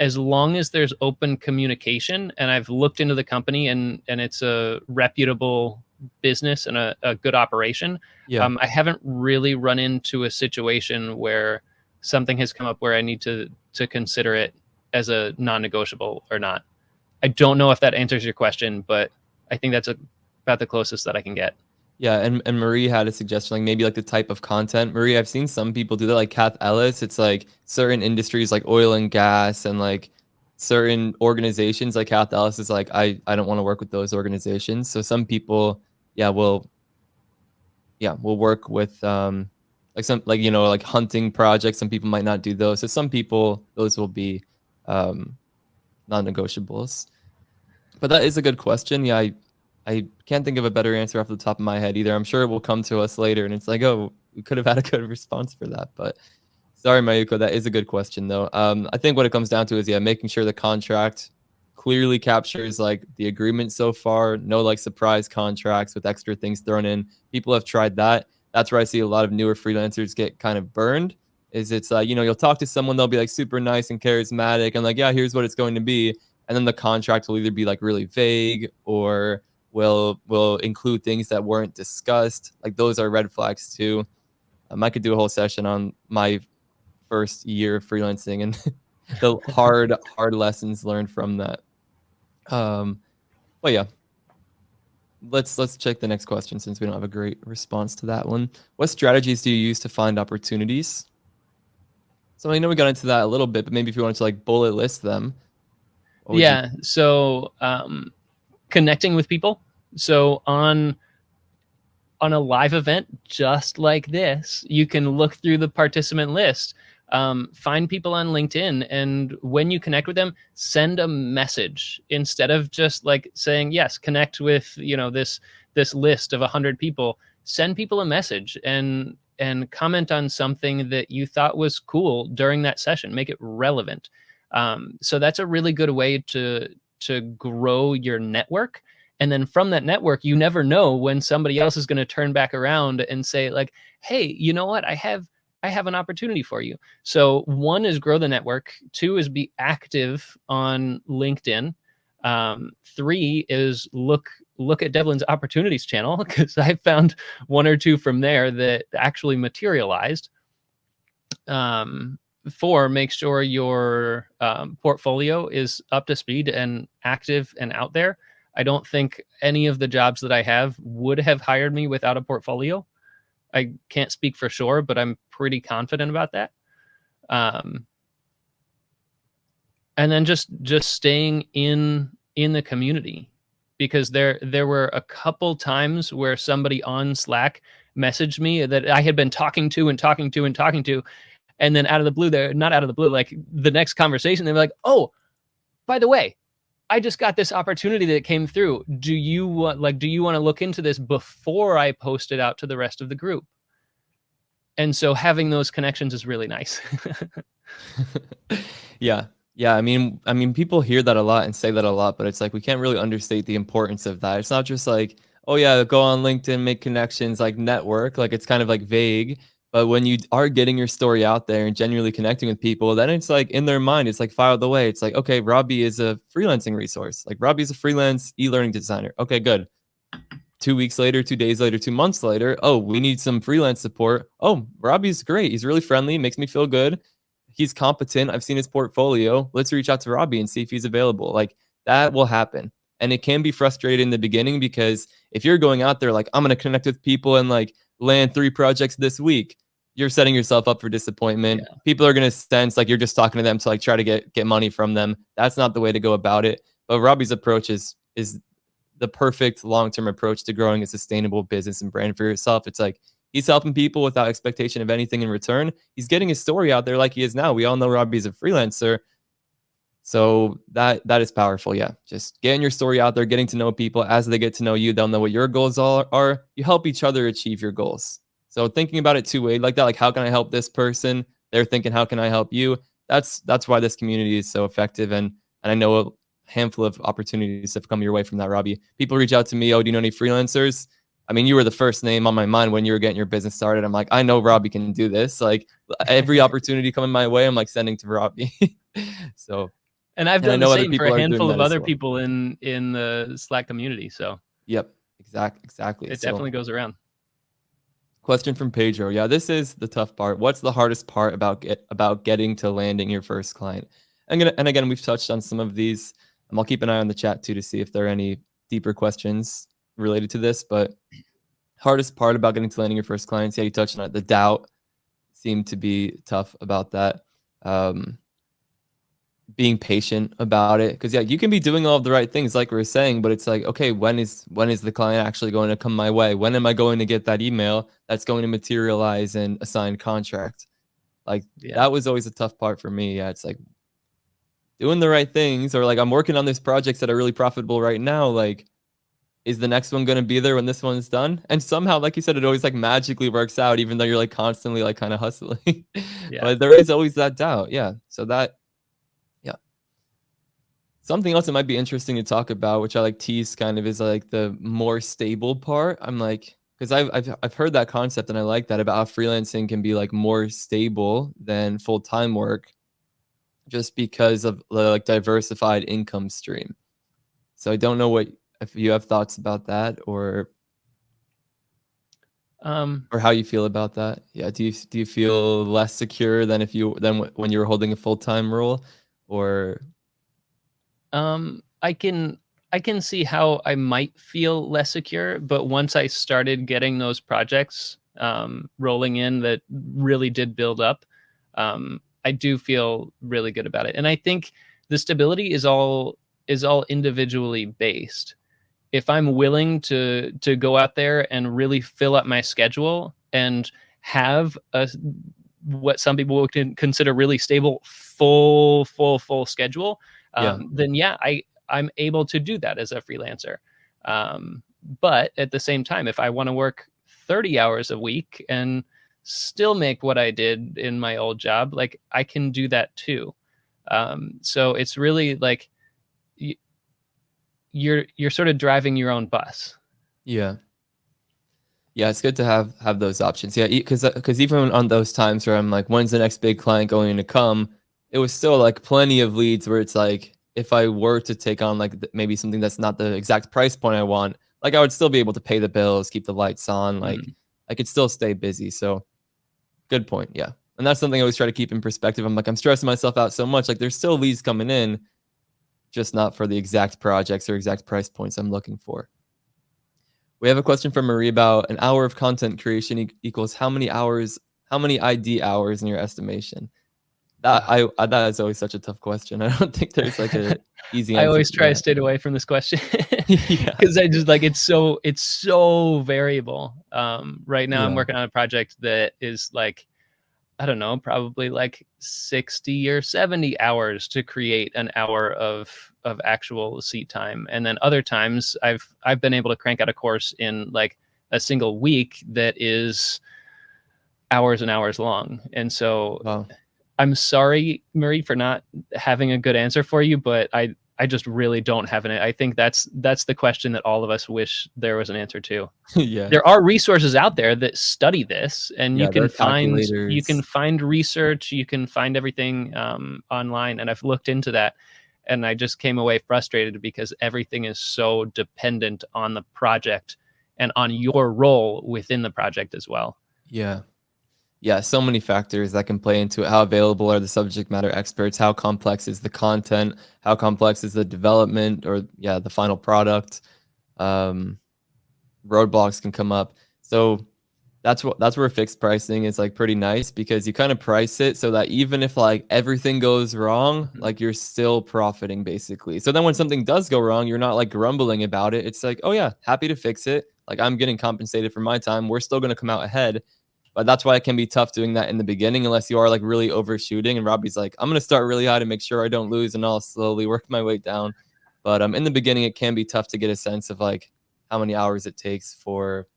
as long as there's open communication, and I've looked into the company and it's a reputable business and a good operation. Yeah. I haven't really run into a situation where something has come up where I need to consider it as a non-negotiable or not. I don't know if that answers your question, but I think that's about the closest that I can get. Yeah, and Marie had a suggestion, like maybe like the type of content. Marie, I've seen some people do that, like Kath Ellis. It's like certain industries like oil and gas and like certain organizations. Like Kath Ellis is like, I don't want to work with those organizations. So some people, will work with like some like like hunting projects. Some people might not do those. So some people those will be non-negotiables. But that is a good question. Yeah, I can't think of a better answer off the top of my head either. I'm sure it will come to us later, and it's like, oh, we could have had a good response for that. But sorry, Mayuko, that is a good question, though. I think what it comes down to is, making sure the contract clearly captures like the agreement so far. No like surprise contracts with extra things thrown in. People have tried that. That's where I see a lot of newer freelancers get kind of burned. Is it's you'll talk to someone, they'll be like super nice and charismatic, and like, yeah, here's what it's going to be, and then the contract will either be like really vague or will include things that weren't discussed. Like those are red flags too. I could do a whole session on my first year of freelancing and the hard lessons learned from that. But yeah, let's check the next question since we don't have a great response to that one. What strategies do you use to find opportunities? So I know we got into that a little bit, but maybe if you wanted to like bullet list them. So connecting with people. So on a live event just like this, you can look through the participant list, find people on LinkedIn, and when you connect with them, send a message instead of just like saying, yes, connect with, this list of 100 people. Send people a message and comment on something that you thought was cool during that session. Make it relevant. So that's a really good way to grow your network. And then from that network, you never know when somebody else is going to turn back around and say like, hey, you know what? I have an opportunity for you. So 1 is grow the network. 2 is be active on LinkedIn. 3 is look at Devlin's opportunities channel, because I found 1 or 2 from there that actually materialized. 4, make sure your portfolio is up to speed and active and out there. I don't think any of the jobs that I have would have hired me without a portfolio. I can't speak for sure, but I'm pretty confident about that. And then just staying in the community, because there were a couple times where somebody on Slack messaged me that I had been talking to, and then out of the blue, not out of the blue, like the next conversation, they were like, oh, by the way, I just got this opportunity that came through. Do you want to look into this before I post it out to the rest of the group? And so having those connections is really nice. Yeah. I mean, people hear that a lot and say that a lot, but it's like we can't really understate the importance of that. It's not just like, oh yeah, go on LinkedIn, make connections, like network. Like it's kind of like vague. But when you are getting your story out there and genuinely connecting with people, then it's like in their mind, it's like filed away. It's like, okay, Robbie is a freelancing resource. Like Robbie's a freelance e-learning designer. Okay, good. 2 weeks later, 2 days later, 2 months later, oh, we need some freelance support. Oh, Robbie's great. He's really friendly, makes me feel good. He's competent. I've seen his portfolio. Let's reach out to Robbie and see if he's available. Like that will happen. And it can be frustrating in the beginning, because if you're going out there like, I'm going to connect with people and like land 3 projects this week, you're setting yourself up for disappointment. Yeah. People are going to sense like you're just talking to them to like try to get money from them. That's not the way to go about it. But Robbie's approach is the perfect long-term approach to growing a sustainable business and brand for yourself. It's like he's helping people without expectation of anything in return. He's getting his story out there like he is now. We all know Robbie's a freelancer. So that is powerful. Yeah. Just getting your story out there, getting to know people. As they get to know you, they'll know what your goals are. You help each other achieve your goals. So thinking about it two-way like that, like how can I help this person? They're thinking, how can I help you? That's why this community is so effective. And I know a handful of opportunities have come your way from that, Robbie. People reach out to me, oh, do you know any freelancers? I mean, you were the first name on my mind when you were getting your business started. I'm like, I know Robbie can do this. Like every opportunity coming my way, I'm like sending to Robbie. So And I've And I done the know other same for a people are doing handful that of as other well. people in the Slack community. So Yep, exactly. it So definitely goes around. question from Pedro. Yeah, this is the tough part. What's the hardest part about getting to landing your first client? And again, we've touched on some of these. I'll keep an eye on the chat too to see if there are any deeper questions related to this. But hardest part about getting to landing your first clients, yeah, you touched on it. The doubt seemed to be tough about that. Being patient about it, because yeah, you can be doing all of the right things like we were saying, but it's like, okay, when is the client actually going to come my way? When am I going to get that email that's going to materialize in a signed contract? Like Yeah. that was always a tough part for me. Yeah, it's like doing the right things, or like I'm working on these projects that are really profitable right now. Like, is the next one going to be there when this one's done? And somehow, like you said, it always like magically works out, even though you're like constantly like kind of hustling. Yeah. But there is always that doubt. Yeah. So that, yeah. Something else that might be interesting to talk about, which I like tease kind of, is like the more stable part. I'm like, because I've heard that concept and I like that about how freelancing can be like more stable than full-time work, just because of the like diversified income stream. So I don't know what if you have thoughts about that, or how you feel about that. Yeah, do you feel less secure than when you were holding a full-time role, or I can see how I might feel less secure, but once I started getting those projects rolling in that really did build up, I do feel really good about it. And I think the stability is all individually based. If I'm willing to go out there and really fill up my schedule and have what some people would consider really stable full schedule, yeah, then yeah, I'm able to do that as a freelancer. But at the same time, if I want to work 30 hours a week and still make what I did in my old job, like I can do that too. So it's really like you're sort of driving your own bus. yeah. Yeah, it's good to have those options. Yeah, because even on those times where I'm like, when's the next big client going to come? It was still like plenty of leads where it's like, if I were to take on like maybe something that's not the exact price point I want, like I would still be able to pay the bills, keep the lights on, like Mm. I could still stay busy. So good point. Yeah, and that's something I always try to keep in perspective. I'm like, I'm stressing myself out so much. Like there's still leads coming in, just not for the exact projects or exact price points I'm looking for. We have a question from Marie about an hour of content creation equals how many hours, how many ID hours in your estimation? That is always such a tough question. I don't think there's like a easy I answer always to try to that. stay away from this question Yeah. because I just like it's so variable. Right now I'm Yeah. working on a project that is like, I don't know, probably like 60 or 70 hours to create an hour of actual seat time. And then other times I've been able to crank out a course in like a single week that is hours and hours long. And so Wow. I'm sorry, Marie, for not having a good answer for you, but I just really don't have an. I think that's the question that all of us wish there was an answer to. Yeah. There are resources out there that study this, and Yeah, there are you can calculators. find research, you can find everything online, and I've looked into that, and I just came away frustrated because everything is so dependent on the project and on your role within the project as well. Yeah. Yeah, so many factors that can play into it. How available are the subject matter experts? How complex is the content? How complex is the development, or yeah, the final product? Um, Roadblocks can come up. So that's where fixed pricing is like pretty nice, because you kind of price it so that even if like everything goes wrong, Mhm. like you're still profiting basically. So then when something does go wrong, you're not like grumbling about it. It's like, oh yeah, happy to fix it. Like I'm getting compensated for my time. We're still going to come out ahead. But that's why it can be tough doing that in the beginning, unless you are like really overshooting. And Robbie's like, I'm going to start really high to make sure I don't lose, and I'll slowly work my way down. But in the beginning, it can be tough to get a sense of like how many hours it takes for,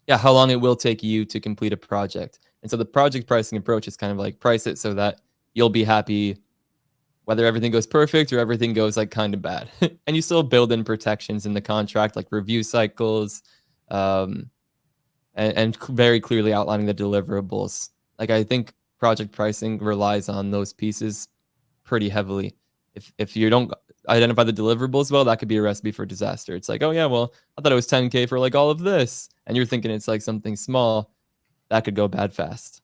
yeah, how long it will take you to complete a project. And so the project pricing approach is kind of like price it so that you'll be happy whether everything goes perfect or everything goes like kind of bad. And you still build in protections in the contract, like review cycles, um, and very clearly outlining the deliverables. Like I think project pricing relies on those pieces pretty heavily. If you don't identify the deliverables well, that could be a recipe for disaster. It's like, oh yeah, well, I thought it was 10K for like all of this, and you're thinking it's like something small. That could go bad fast.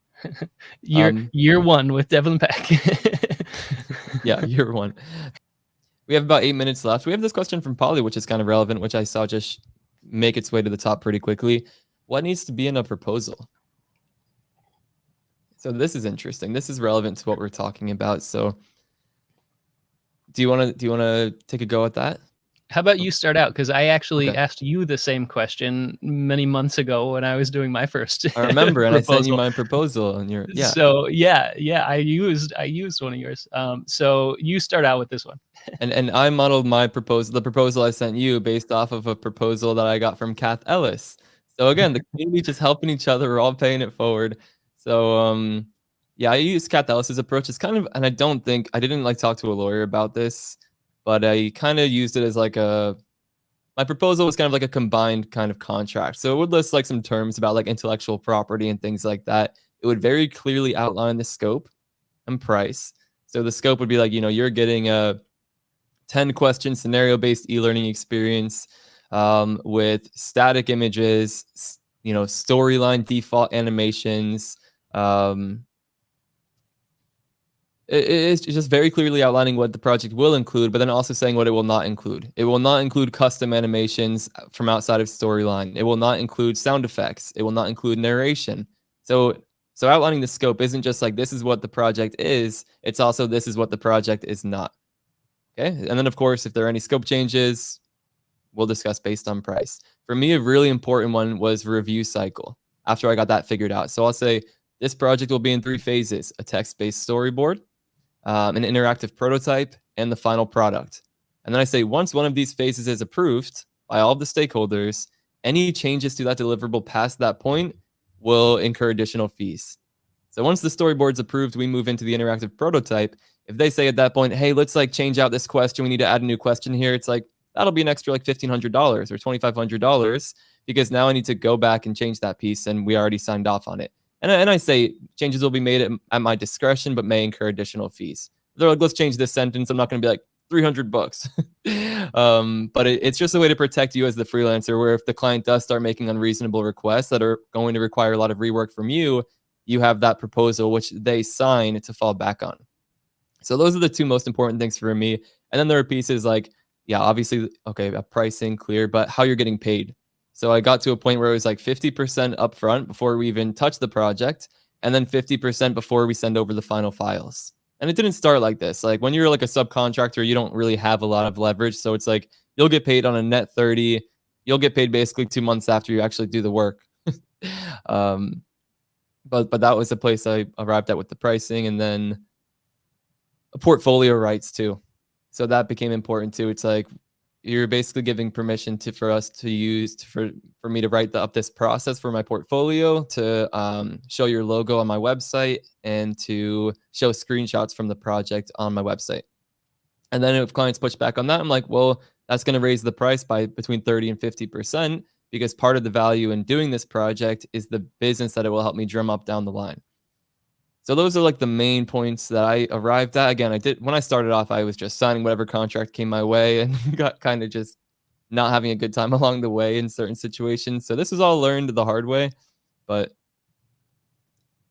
Year one with Devlin Peck. Yeah, year one. We have about 8 minutes left. We have this question from Polly, which is kind of relevant, which I saw just make its way to the top pretty quickly. What needs to be in a proposal? So this is interesting. This is relevant to what we're talking about. So do you want to take a go at that? How about you start out? Because I actually asked you the same question many months ago when I was doing my first. I remember, and I sent you my proposal, and you're So yeah, I used one of yours. So you start out with this one. and I modeled my the proposal I sent you based off of a proposal that I got from Kath Ellis. So again, the community just helping each other. We're all paying it forward. So yeah, I use Kath Ellis's approach. It's kind of, and I didn't like talk to a lawyer about this, but I kind of used it as like my proposal was kind of like a combined kind of contract. So it would list like some terms about like intellectual property and things like that. It would very clearly outline the scope and price. So the scope would be like, you're getting a 10-question scenario-based e-learning experience with static images, storyline default animations. It's just very clearly outlining what the project will include, but then also saying what it will not include. It will not include custom animations from outside of storyline. It will not include sound effects. It will not include narration. So outlining the scope isn't just like, this is what the project is. It's also, this is what the project is not. Okay. And then of course, if there are any scope changes, we'll discuss based on price. For me, a really important one was review cycle after I got that figured out. So I'll say this project will be in 3 phases: a text-based storyboard, an interactive prototype, and the final product. And then I say, once one of these phases is approved by all of the stakeholders, any changes to that deliverable past that point will incur additional fees. So once the storyboard's approved, we move into the interactive prototype. If they say at that point, hey, let's like change out this question, we need to add a new question here, it's like, that'll be an extra like $1,500 or $2,500 because now I need to go back and change that piece and we already signed off on it. And I say changes will be made at my discretion, but may incur additional fees. They're like, let's change this sentence. I'm not going to be like $300. But it's just a way to protect you as the freelancer, where if the client does start making unreasonable requests that are going to require a lot of rework from you, you have that proposal, which they sign to fall back on. So those are the 2 most important things for me. And then there are pieces like, yeah, obviously, okay, pricing, clear, but how you're getting paid. So I got to a point where it was like 50% upfront before we even touch the project, and then 50% before we send over the final files. And it didn't start like this. Like when you're like a subcontractor, you don't really have a lot of leverage. So it's like you'll get paid on a net 30. You'll get paid basically 2 months after you actually do the work. But that was the place I arrived at with the pricing, and then portfolio rights too. So that became important too. It's like you're basically giving permission for us to use for me to write up this process for my portfolio, to show your logo on my website, and to show screenshots from the project on my website. And then if clients push back on that, I'm like, well, that's going to raise the price by between 30 and 50%, because part of the value in doing this project is the business that it will help me drum up down the line. So those are like the main points that I arrived at. Again, when I started off, I was just signing whatever contract came my way and got kind of just not having a good time along the way in certain situations. So this was all learned the hard way. But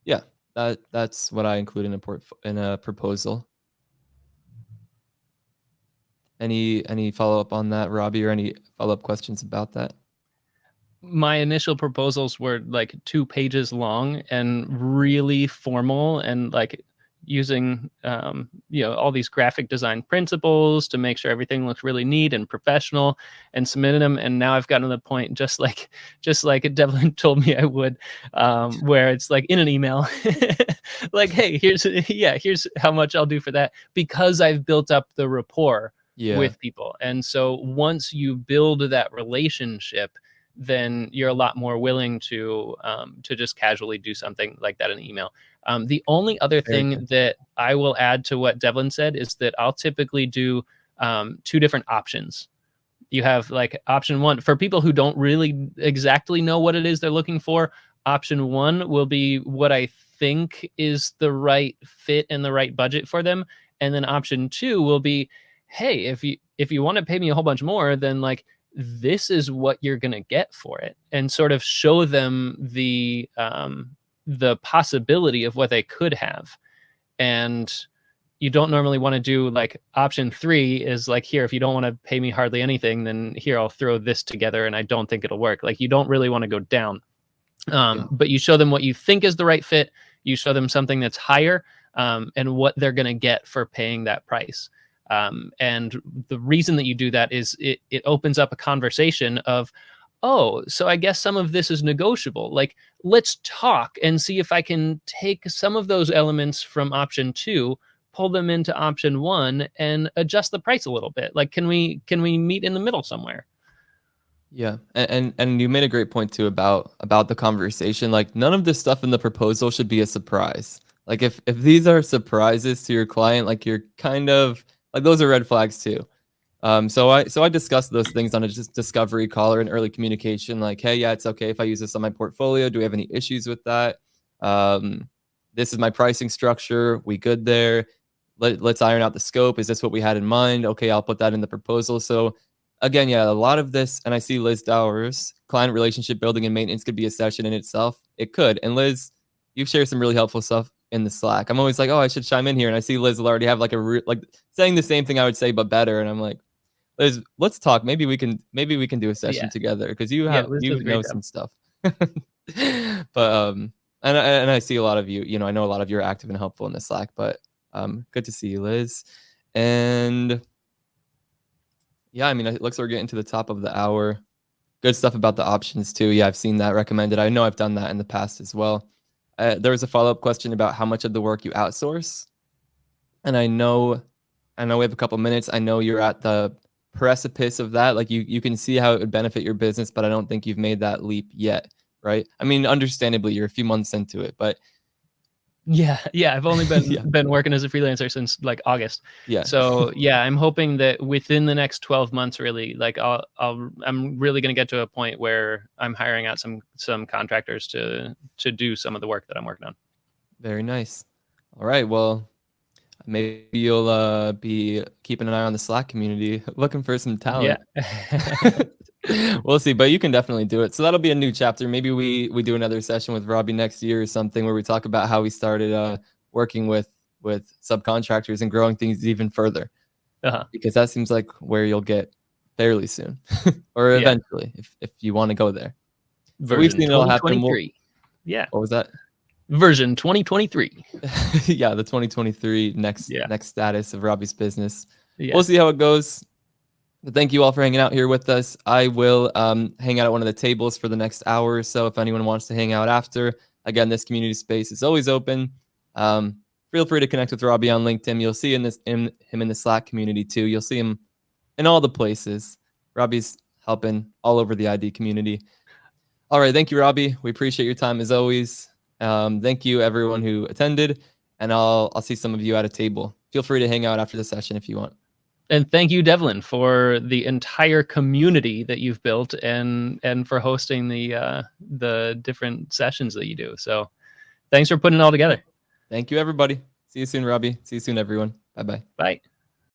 yeah, that's what I include in a proposal. Any follow-up on that, Robbie, or any follow-up questions about that? My initial proposals were like 2 pages long and really formal, and like using all these graphic design principles to make sure everything looks really neat and professional, and submitted them. And now I've gotten to the point, just like Devlin told me I would, where it's like in an email, like, hey, here's how much I'll do for that, because I've built up the rapport with people. And so once you build that relationship, then you're a lot more willing to just casually do something like that in email. The only other thing that I will add to what Devlin said is that I'll typically do 2 different options. You have like option 1 for people who don't really exactly know what it is they're looking for. Option 1 will be what I think is the right fit and the right budget for them. And then option 2 will be, hey, if you want to pay me a whole bunch more, then like this is what you're going to get for it, and sort of show them the possibility of what they could have. And you don't normally want to do like option 3 is like, here, if you don't want to pay me hardly anything, then here, I'll throw this together and I don't think it'll work. Like, you don't really want to go down. But you show them what you think is the right fit. You show them something that's higher, and what they're going to get for paying that price. And the reason that you do that is it opens up a conversation of, oh, so I guess some of this is negotiable. Like, let's talk and see if I can take some of those elements from option 2, pull them into option 1, and adjust the price a little bit. Like, can we meet in the middle somewhere? Yeah, and you made a great point too about the conversation. Like, none of this stuff in the proposal should be a surprise. Like, if these are surprises to your client, like, you're kind of like, those are red flags too. So I discussed those things on a discovery call or an early communication. Like, hey, yeah, it's okay if I use this on my portfolio. Do we have any issues with that? This is my pricing structure. We good there? Let's iron out the scope. Is this what we had in mind? Okay, I'll put that in the proposal. So again, yeah, a lot of this, and I see Liz Dowers, client relationship building and maintenance could be a session in itself. It could. And Liz, you've shared some really helpful stuff in the Slack. I'm always like, oh, I should chime in here. And I see Liz will already have like like saying the same thing I would say, but better. And I'm like, Liz, let's talk. Maybe we can do a session together, because you know some stuff. But and I see a lot of you. You know, I know a lot of you are active and helpful in the Slack. But good to see you, Liz. And yeah, I mean, it looks like we're getting to the top of the hour. Good stuff about the options too. Yeah, I've seen that recommended. I know I've done that in the past as well. There was a follow-up question about how much of the work you outsource. And I know we have a couple minutes. I know you're at the precipice of that. Like, you can see how it would benefit your business, but I don't think you've made that leap yet, right? I mean, understandably, you're a few months into it, but yeah, I've only been working as a freelancer since like August. Yeah. So yeah, I'm hoping that within the next 12 months, really, like I'm really going to get to a point where I'm hiring out some contractors to do some of the work that I'm working on. Very nice. All right. Well, maybe you'll be keeping an eye on the Slack community, looking for some talent. Yeah. We'll see, but you can definitely do it. So that'll be a new chapter. Maybe we do another session with Robbie next year or something, where we talk about how we started working with subcontractors and growing things even further. Because that seems like where you'll get fairly soon, or eventually, if you want to go there. So we've seen it all happen. Yeah. What was that? Version 2023. Yeah, the 2023 next status of Robbie's business. Yeah. We'll see how it goes. But thank you all for hanging out here with us. I will hang out at one of the tables for the next hour or so if anyone wants to hang out after. Again, this community space is always open. Feel free to connect with Robbie on LinkedIn. You'll see him in the Slack community too. You'll see him in all the places. Robbie's helping all over the ID community. All right, thank you, Robbie. We appreciate your time as always. Thank you, everyone who attended, and I'll see some of you at a table. Feel free to hang out after the session if you want. And thank you, Devlin, for the entire community that you've built, and for hosting the different sessions that you do. So thanks for putting it all together. Thank you, everybody. See you soon, Robbie. See you soon, everyone. Bye-bye. Bye.